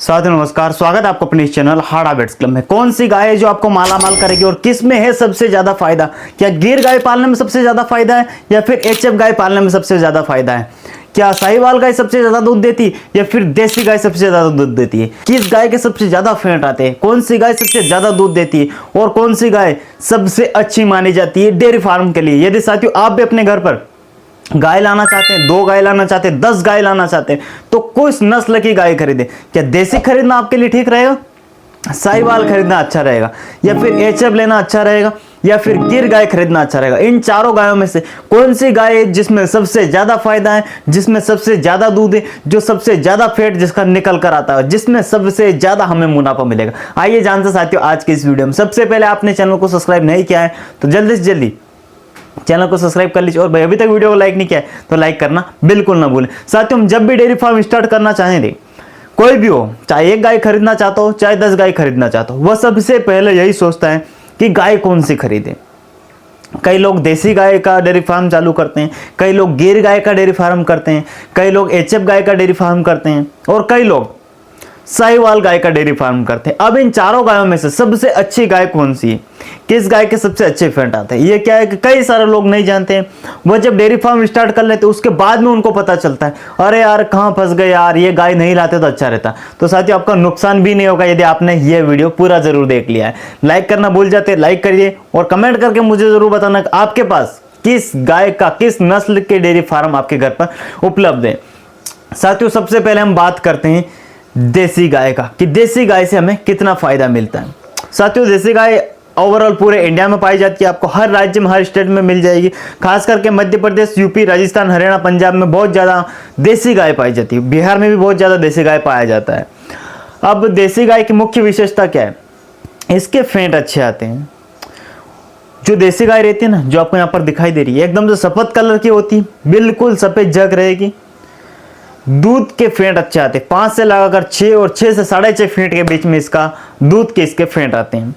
साथियों नमस्कार, स्वागत है आपको अपने इस चैनल हार्ड हैबिट्स क्लब में। कौन सी गाय है जो आपको माला माल करेगी और किस में है सबसे ज्यादा फायदा? क्या गिर गाय पालने में सबसे ज्यादा फायदा है या फिर एचएफ गाय पालने में सबसे ज्यादा फायदा है? क्या साहिवाल गाय सबसे ज्यादा दूध देती है या फिर देसी गाय सबसे ज्यादा दूध देती है? किस गाय के सबसे ज्यादा फेंट आते हैं? कौन सी गाय सबसे ज्यादा दूध देती है और कौन सी गाय सबसे अच्छी मानी जाती है डेयरी फार्म के लिए? यदि साथियों आप भी अपने घर पर गाय लाना चाहते हैं, 2 गाय लाना चाहते हैं, 10 गाय लाना चाहते हैं, तो किस नस्ल की गाय खरीदें? क्या देसी खरीदना आपके लिए ठीक रहेगा, साहिवाल खरीदना अच्छा रहेगा, या फिर एचएफ लेना अच्छा रहेगा, या फिर गिर गाय खरीदना अच्छा रहेगा? इन चारों गायों में से कौन सी गाय है जिसमें सबसे ज्यादा फायदा है, जिसमें सबसे ज्यादा दूध है, जो सबसे ज्यादा फैट जिसका निकल कर आता है, जिसमें सबसे ज्यादा हमें मुनाफा मिलेगा? आइए जानते साथियों आज के इस वीडियो में। सबसे पहले आपने चैनल को सब्सक्राइब नहीं किया है तो जल्दी से जल्दी चैनल को सब्सक्राइब कर लीजिए, और भाई अभी तक वीडियो को लाइक नहीं किया है तो लाइक करना बिल्कुल ना भूलें। साथियों हम जब भी डेयरी फार्म स्टार्ट करना चाहें थे, कोई भी हो, चाहे 1 गाय खरीदना चाहता हो चाहे 10 गाय खरीदना चाहता हो, वह सबसे पहले यही सोचता है कि गाय कौन सी खरीदे। कई लोग देसी गाय का डेयरी फार्म चालू करते हैं, कई लोग गिर गाय का डेयरी फार्म करते हैं, कई लोग एचएफ गाय का डेयरी फार्म करते हैं और कई लोग साहिवाल गाय का डेयरी फार्म करते हैं। अब इन चारों गायों में से सबसे अच्छी गाय कौन सी है, किस गाय के सबसे अच्छे फेंट आते हैं, ये क्या है कि कई सारे लोग नहीं जानते हैं। वो जब डेयरी फार्म स्टार्ट कर लेते उसके बाद में उनको पता चलता है, अरे यार कहाँ फंस गए यार, ये गाय नहीं लाते तो अच्छा रहता। तो साथियों आपका नुकसान भी नहीं होगा यदि आपने ये वीडियो पूरा जरूर देख लिया है। लाइक करना भूल जाते, लाइक करिए और कमेंट करके मुझे जरूर बताना आपके पास किस गाय का, किस नस्ल के डेयरी फार्म आपके घर पर उपलब्ध है। साथियों सबसे पहले हम बात करते हैं देसी गाय का, कि देसी गाय से हमें कितना फायदा मिलता है। साथियों देसी गाय ओवरऑल पूरे इंडिया में पाई जाती है, आपको हर राज्य में, हर स्टेट में मिल जाएगी। खास करके मध्य प्रदेश, यूपी, राजस्थान, हरियाणा, पंजाब में बहुत ज़्यादा देसी गाय पाई जाती है। बिहार में भी बहुत ज़्यादा देसी गाय पाया जाता है। अब देसी गाय की मुख्य विशेषता क्या है? इसके फेंट अच्छे आते हैं। जो देसी गाय रहती है ना, जो आपको यहाँ पर दिखाई दे रही है, एकदम से सफेद कलर की होती है, बिल्कुल सफेद जग रहेगी। दूध के फेंट अच्छे आते हैं, 5 से लगाकर 6 और 6 से 6.5 फेंट के बीच में इसका दूध के इसके फेंट आते हैं।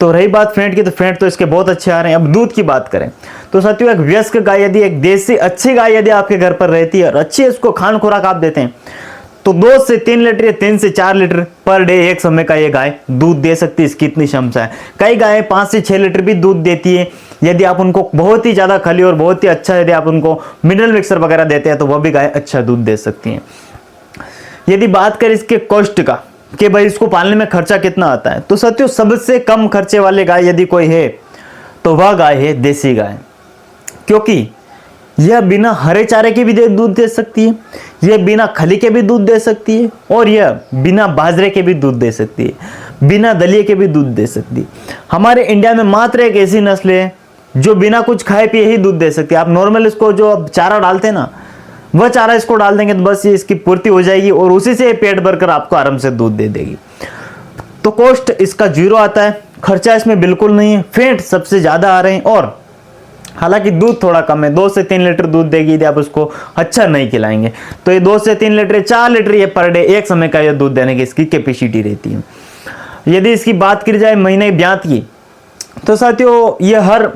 तो रही बात फेंट की, तो फेंट तो इसके बहुत अच्छे आ रहे हैं। अब दूध की बात करें तो साथियों एक वयस्क गाय यदि, एक देसी अच्छी गाय यदि आपके घर पर रहती है और अच्छी इसको खान खुराक आप देते हैं, तो 2 से 3 लीटर या 3 से 4 लीटर पर डे एक समय का ये गाय दूध दे सकती है। इसकी इतनी क्षमता है। कई गायें 5 से 6 लीटर भी दूध देती है यदि आप उनको बहुत ही ज़्यादा खली और बहुत ही अच्छा यदि आप उनको मिनरल मिक्सर वगैरह देते हैं तो वह भी गाय अच्छा दूध दे सकती हैं। यदि बात करें इसके कॉस्ट का, कि भाई इसको पालने में खर्चा कितना आता है, तो साथियों सबसे कम खर्चे वाले गाय यदि कोई है तो वह गाय है देसी गाय। क्योंकि यह बिना हरे चारे के भी दूध दे सकती है, यह बिना खली के भी दूध दे सकती है, और यह बिना बाजरे के भी दूध दे सकती है, बिना दलिए के भी दूध दे सकती है। हमारे इंडिया में मात्र एक ऐसी नस्ल है जो बिना कुछ खाए पिए ही दूध दे सकती है। आप नॉर्मल इसको जो चारा डालते हैं ना, वह चारा इसको डाल देंगे तो बस ये इसकी पूर्ति हो जाएगी और उसी से पेट भरकर आपको आराम से दूध दे देगी। तो कॉस्ट इसका 0 आता है, खर्चा इसमें बिल्कुल नहीं है। फेंट सबसे ज्यादा आ रहे हैं और हालांकि दूध थोड़ा कम है, 2 से 3 लीटर दूध देगी यदि आप उसको अच्छा नहीं खिलाएंगे। तो ये 2 से 3 लीटर, 4 लीटर ये पर डे एक समय का ये दूध देने की इसकी कैपेसिटी रहती है। यदि इसकी बात की जाए महीने ब्यात की, तो साथियों ये हर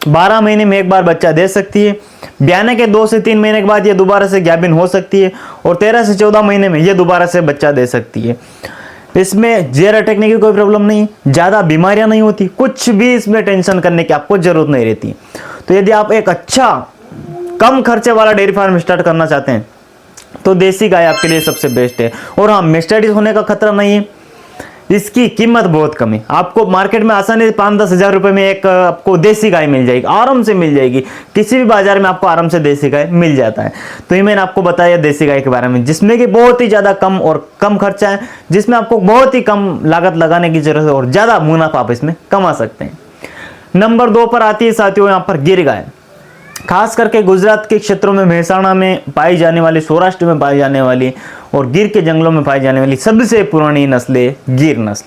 12 महीने में एक बार बच्चा दे सकती है। ब्याने के 2 से 3 महीने के बाद ये दोबारा से गाभिन हो सकती है और 13 से 14 महीने में ये दोबारा से बच्चा दे सकती है। इसमें जेर अटैकने की कोई प्रॉब्लम नहीं, ज़्यादा बीमारियां नहीं होती, कुछ भी इसमें टेंशन करने की आपको जरूरत नहीं रहती। तो यदि आप एक अच्छा कम खर्चे वाला डेयरी फार्म स्टार्ट करना चाहते हैं तो देसी गाय आपके लिए सबसे बेस्ट है। और हाँ, मेस्टाइटिस होने का खतरा नहीं है। इसकी कीमत बहुत कम है, आपको मार्केट में आसानी से 5-10 हज़ार रुपए में एक आपको देसी गाय मिल जाएगी, आराम से मिल जाएगी। किसी भी बाजार में आपको आराम से देसी गाय मिल जाता है। तो ये मैंने आपको बताया देसी गाय के बारे में, जिसमें कि बहुत ही ज़्यादा कम और कम खर्चा है, जिसमें आपको बहुत ही कम लागत लगाने की जरूरत है और ज़्यादा मुनाफा आप इसमें कमा सकते हैं। नंबर 2 पर आती है साथियों यहाँ पर गिर गाय। खास करके गुजरात के क्षेत्रों में, मेहसाणा में पाई जाने वाली, सौराष्ट्र में पाई जाने वाली और गिर के जंगलों में पाई जाने वाली सबसे पुरानी नस्ल है गिर नस्ल।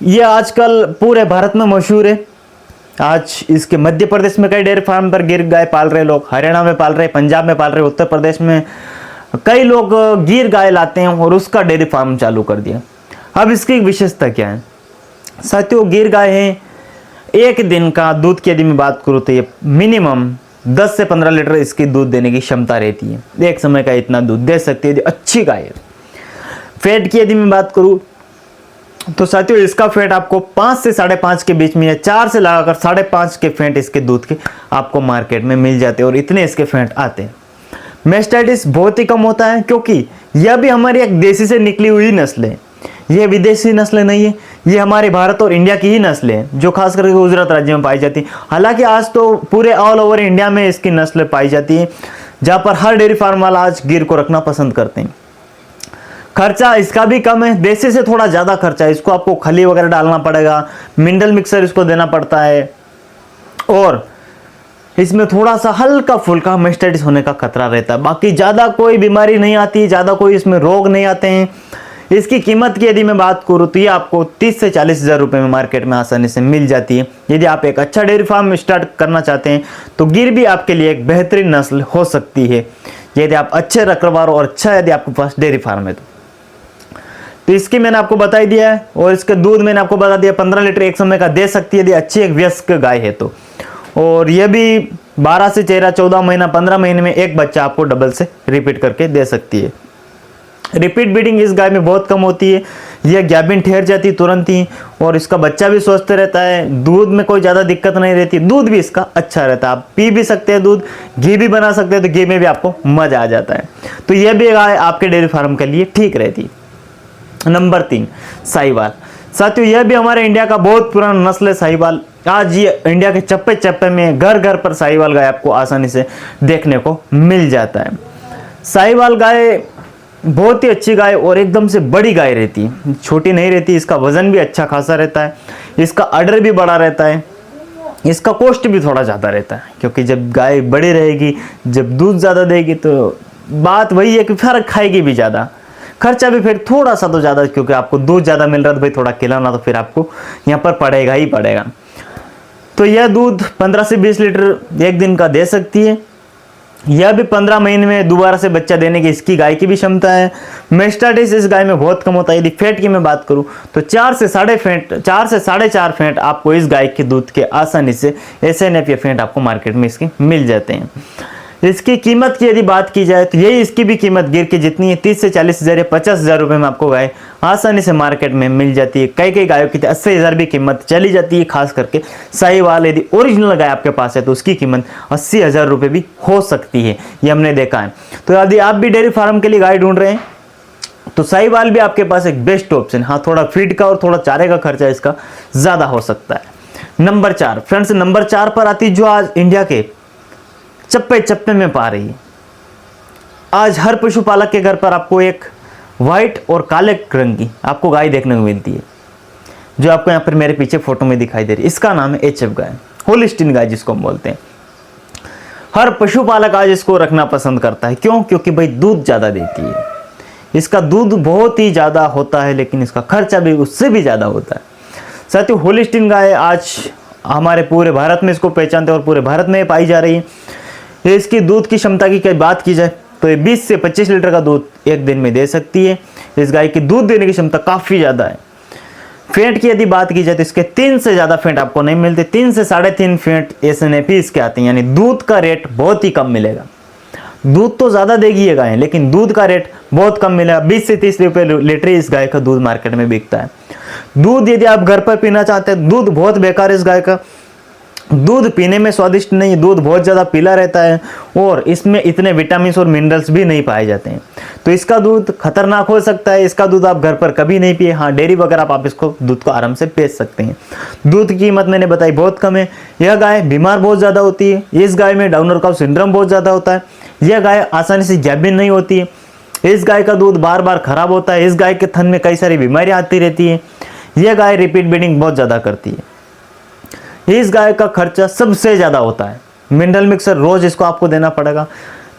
यह आजकल पूरे भारत में मशहूर है। आज इसके मध्य प्रदेश में कई डेयरी फार्म पर गिर गाय पाल रहे लोग, हरियाणा में पाल रहे, पंजाब में पाल रहे, उत्तर प्रदेश में कई लोग गिर गाय लाते हैं और उसका डेयरी फार्म चालू कर दिया। अब इसकी विशेषता क्या है? साथियों गिर गाय है, एक दिन का दूध की यदि मैं बात करूँ तो ये मिनिमम 10 से 15 लीटर इसकी दूध देने की क्षमता रहती है। एक समय का इतना दूध दे सकती है, अच्छी गाय है। फैट की यदि मैं बात करूँ तो साथियों इसका फैट आपको 5 से 5.5 के बीच में या 4 से लगाकर 5.5 के फैट इसके दूध के आपको मार्केट में मिल जाते हैं और इतने इसके फैट आते हैं। मैस्टाइटिस बहुत ही कम होता है क्योंकि यह भी हमारी एक देसी से निकली हुई नस्ल है, यह विदेशी नस्ल नहीं है, ये हमारे भारत और इंडिया की ही नस्ल है जो खास करके गुजरात राज्य में पाई जाती है। हालांकि आज तो पूरे ऑल ओवर इंडिया में इसकी नस्ल पाई जाती है, जहां पर हर डेयरी फार्म वाला आज गिर को रखना पसंद करते हैं। खर्चा इसका भी कम है, देसी से थोड़ा ज़्यादा खर्चा है, इसको आपको खली वगैरह डालना पड़ेगा, मिनरल मिक्सर इसको देना पड़ता है और इसमें थोड़ा सा हल्का फुल्का मैस्टाइटिस होने का खतरा रहता है। बाकी ज़्यादा कोई बीमारी नहीं आती, ज़्यादा कोई इसमें रोग नहीं आते हैं। इसकी कीमत की यदि मैं बात करूँ तो ये आपको 30 से 40 हज़ार रुपये में मार्केट में आसानी से मिल जाती है। यदि आप एक अच्छा डेयरी फार्म स्टार्ट करना चाहते हैं तो गिर भी आपके लिए एक बेहतरीन नस्ल हो सकती है, यदि आप अच्छे रखवार और अच्छा यदि आपके पास डेयरी फार्म है तो इसकी मैंने आपको बता ही दिया है। और इसके दूध मैंने आपको बता दिया 15 लीटर एक समय का दे सकती है यदि अच्छी एक वयस्क गाय है तो। और यह भी 12 से 14 महीना 15 महीने में एक बच्चा आपको डबल से रिपीट करके दे सकती है। रिपीट ब्रीडिंग इस गाय में बहुत कम होती है, यह गैबिन ठहर जाती है तुरंत ही और इसका बच्चा भी स्वस्थ रहता है, दूध में कोई ज़्यादा दिक्कत नहीं रहती, दूध भी इसका अच्छा रहता है, आप पी भी सकते हैं दूध, घी भी बना सकते हैं तो घी में भी आपको मज़ा आ जाता है। तो यह भी गाय आपके डेयरी फार्म के लिए ठीक रहती है। नंबर 3 साहिवाल। साथियों यह भी हमारे इंडिया का बहुत पुराना नस्ल है साहिवाल। आज ये इंडिया के चप्पे चप्पे में घर घर पर साहिवाल गाय आपको आसानी से देखने को मिल जाता है। साहिवाल गाय बहुत ही अच्छी गाय और एकदम से बड़ी गाय रहती है, छोटी नहीं रहती, इसका वजन भी अच्छा खासा रहता है, इसका अडर भी बड़ा रहता है, इसका कॉस्ट भी थोड़ा ज़्यादा रहता है क्योंकि जब गाय बड़ी रहेगी, जब दूध ज़्यादा देगी तो बात वही है कि फर्क खाएगी भी ज़्यादा, खर्चा भी फिर थोड़ा सा तो ज़्यादा, क्योंकि आपको दूध ज़्यादा मिल रहा है तो भाई थोड़ा खिलाना तो फिर आपको यहाँ पर पड़ेगा ही पड़ेगा। तो यह दूध 15 से 20 लीटर एक दिन का दे सकती है। यह भी 15 महीने में दोबारा से बच्चा देने की इसकी गाय की भी क्षमता है। मैस्टाइटिस इस गाय में बहुत कम होता है। यदि फैट की मैं बात करूं तो 4 से 4.5 फैट आपको इस गाय के दूध के आसानी से SNF या फैट आपको मार्केट में इसके मिल जाते हैं। इसकी कीमत की यदि बात की जाए तो यही इसकी भी कीमत गिर के जितनी है 30 से 40 हज़ार या 50 हज़ार रुपये में आपको गाय आसानी से मार्केट में मिल जाती है। कई कई गायों की 80 हज़ार भी कीमत चली जाती है, खास करके साहिवाल यदि ओरिजिनल गाय आपके पास है तो उसकी कीमत 80 हज़ार रुपये भी हो सकती है, ये हमने देखा है। तो यदि आप भी डेयरी फार्म के लिए गाय ढूंढ रहे हैं तो साहिवाल भी आपके पास एक बेस्ट ऑप्शन। हाँ, थोड़ा फीड का और थोड़ा चारे का खर्चा इसका ज़्यादा हो सकता है। नंबर 4 फ्रेंड्स, नंबर 4 पर आती जो आज इंडिया के चप्पे चप्पे में पा रही है। आज हर पशुपालक के घर पर आपको एक व्हाइट और काले रंग की आपको गाय देखने को मिलती है, जो आपको यहाँ पर मेरे पीछे फोटो में दिखाई दे रही है। इसका नाम है HF गाय, होलिस्टीन गाय जिसको हम बोलते हैं। हर पशुपालक आज इसको रखना पसंद करता है। क्यों? क्योंकि भाई दूध ज़्यादा देती है, इसका दूध बहुत ही ज़्यादा होता है, लेकिन इसका खर्चा भी उससे भी ज़्यादा होता है। साथियों होलिस्टीन गाय आज हमारे पूरे भारत में इसको पहचानते हैं और पूरे भारत में पाई जा रही है। इसकी दूध की क्षमता की बात की जाए तो ये 20 से 25 लीटर का दूध एक दिन में दे सकती है। इस गाय की दूध देने की क्षमता काफ़ी ज़्यादा है। फैट की यदि बात की जाए तो इसके 3 से ज़्यादा फैट आपको नहीं मिलते, 3 से 3.5 फैट SNF इसके आते हैं, यानी दूध का रेट बहुत ही कम मिलेगा। दूध तो ज़्यादा देगी ये गाय, लेकिन दूध का रेट बहुत कम मिलेगा। 20 से 30 रुपये लीटर इस गाय का दूध मार्केट में बिकता है। दूध यदि आप घर पर पीना चाहते हैं, दूध बहुत बेकार है इस गाय का, दूध पीने में स्वादिष्ट नहीं, दूध बहुत ज़्यादा पीला रहता है और इसमें इतने विटामिन और मिनरल्स भी नहीं पाए जाते हैं, तो इसका दूध खतरनाक हो सकता है। इसका दूध आप घर पर कभी नहीं पिए। हाँ, डेयरी वगैरह आप इसको दूध को आराम से बेच सकते हैं। दूध की कीमत मैंने बताई बहुत कम है। यह गाय बीमार बहुत ज़्यादा होती है, इस गाय में डाउनर काउ सिंड्रोम बहुत ज़्यादा होता है। यह गाय आसानी से गैबिन नहीं होती है, इस गाय का दूध बार बार खराब होता है, इस गाय के थन में कई सारी बीमारियाँ आती रहती है। यह गाय रिपीट ब्रीडिंग बहुत ज़्यादा करती है। इस गाय का खर्चा सबसे ज़्यादा होता है। मिनरल मिक्सर रोज़ इसको आपको देना पड़ेगा।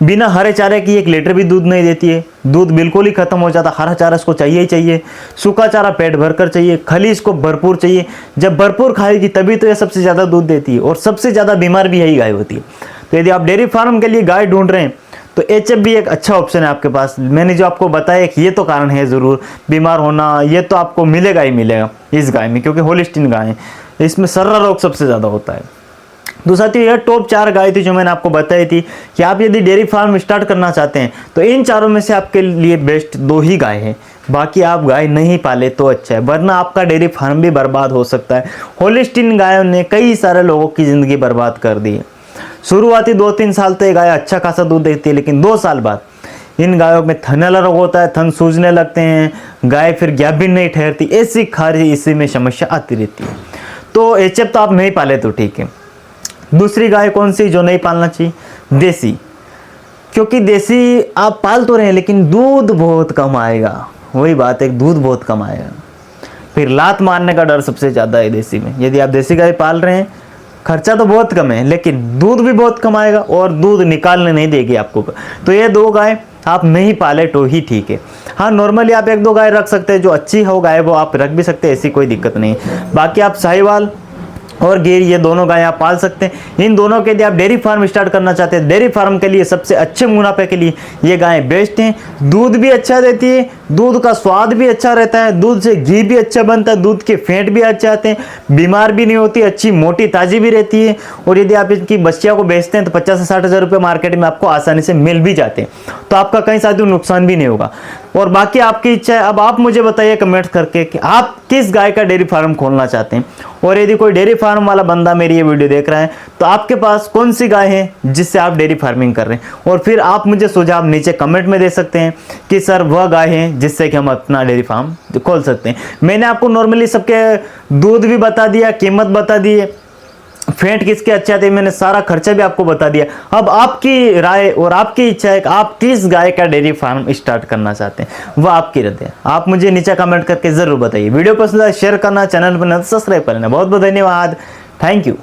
बिना हरे चारे की 1 लीटर भी दूध नहीं देती है, दूध बिल्कुल ही खत्म हो जाता। हरा चारा इसको चाहिए ही चाहिए, सूखा चारा पेट भरकर चाहिए, खली इसको भरपूर चाहिए। जब भरपूर खाएगी तभी तो यह सबसे ज़्यादा दूध देती है और सबसे ज़्यादा बीमार भी यही गाय होती है। तो यदि आप डेयरी फार्म के लिए गाय ढूंढ रहे हैं तो HF भी एक अच्छा ऑप्शन है आपके पास। मैंने जो आपको बताया कि ये तो कारण है ज़रूर बीमार होना, ये तो आपको मिलेगा ही मिलेगा इस गाय में, क्योंकि होलिस्टीन गाय है, इसमें सर्रा रोग सबसे ज़्यादा होता है। दूसरा तो यह टॉप 4 गाय थी जो मैंने आपको बताई थी कि आप यदि डेयरी फार्म स्टार्ट करना चाहते हैं तो इन चारों में से आपके लिए बेस्ट 2 ही गाय हैं। बाकी आप गाय नहीं पाले तो अच्छा है, वरना आपका डेयरी फार्म भी बर्बाद हो सकता है। होलिस्टीन गायों ने कई सारे लोगों की ज़िंदगी बर्बाद कर दी है। शुरुआती 2-3 साल तो ये गाय अच्छा खासा दूध देती है, लेकिन 2 साल बाद इन गायों में थनैला रोग होता है, थन सूजने लगते हैं, गाय फिर गाभिन नहीं ठहरती, ऐसी खारी इसी में समस्या आती रहती है। तो एचएफ तो आप नहीं पाले तो ठीक है। दूसरी गाय कौन सी जो नहीं पालना चाहिए? देसी। क्योंकि देसी आप पाल तो रहे हैं लेकिन दूध बहुत कम आएगा, वही बात है, दूध बहुत कम आएगा। फिर लात मारने का डर सबसे ज़्यादा है देसी में। यदि आप देसी गाय पाल रहे हैं, खर्चा तो बहुत कम है लेकिन दूध भी बहुत कम आएगा और दूध निकालने नहीं देगी आपको। तो ये 2 गाय आप नहीं पाले तो ही ठीक है। हाँ, नॉर्मली आप 1-2 गाय रख सकते हैं, जो अच्छी हो गाय वो आप रख भी सकते हैं, ऐसी कोई दिक्कत नहीं। बाकी आप साहिवाल और गिर ये दोनों गाय आप पाल सकते हैं। इन दोनों के लिए आप डेयरी फार्म स्टार्ट करना चाहते हैं, डेयरी फार्म के लिए सबसे अच्छे मुनाफे के लिए ये गायें बेस्ट हैं। दूध भी अच्छा देती है, दूध का स्वाद भी अच्छा रहता है, दूध से घी भी अच्छा बनता है, दूध के फैट भी अच्छे आते हैं, बीमार भी नहीं होती, अच्छी मोटी ताजी भी रहती है। और यदि आप इनकी बच्चियों को बेचते हैं तो 50 से 60 हज़ार रुपये मार्केट में आपको आसानी से मिल भी जाते हैं, तो आपका कहीं साथ नुकसान भी नहीं होगा। और बाकी आपकी इच्छा है। अब आप मुझे बताइए कमेंट करके कि आप किस गाय का डेयरी फार्म खोलना चाहते हैं। और यदि कोई डेयरी फार्म वाला बंदा मेरी ये वीडियो देख रहा है तो आपके पास कौन सी गाय है जिससे आप डेयरी फार्मिंग कर रहे हैं, और फिर आप मुझे सुझाव नीचे कमेंट में दे सकते हैं कि सर वह गाय है जिससे कि हम अपना डेयरी फार्म खोल सकते हैं। मैंने आपको नॉर्मली सबके दूध भी बता दिया, कीमत बता दी है, फैट किसके अच्छे आते हैं, मैंने सारा खर्चा भी आपको बता दिया। अब आपकी राय और आपकी इच्छा है कि आप किस गाय का डेयरी फार्म स्टार्ट करना चाहते हैं, वह आपकी रहती है। आप मुझे नीचे कमेंट करके जरूर बताइए। वीडियो पसंद आए शेयर करना, चैनल पर सब्सक्राइब करना। बहुत बहुत धन्यवाद, थैंक यू।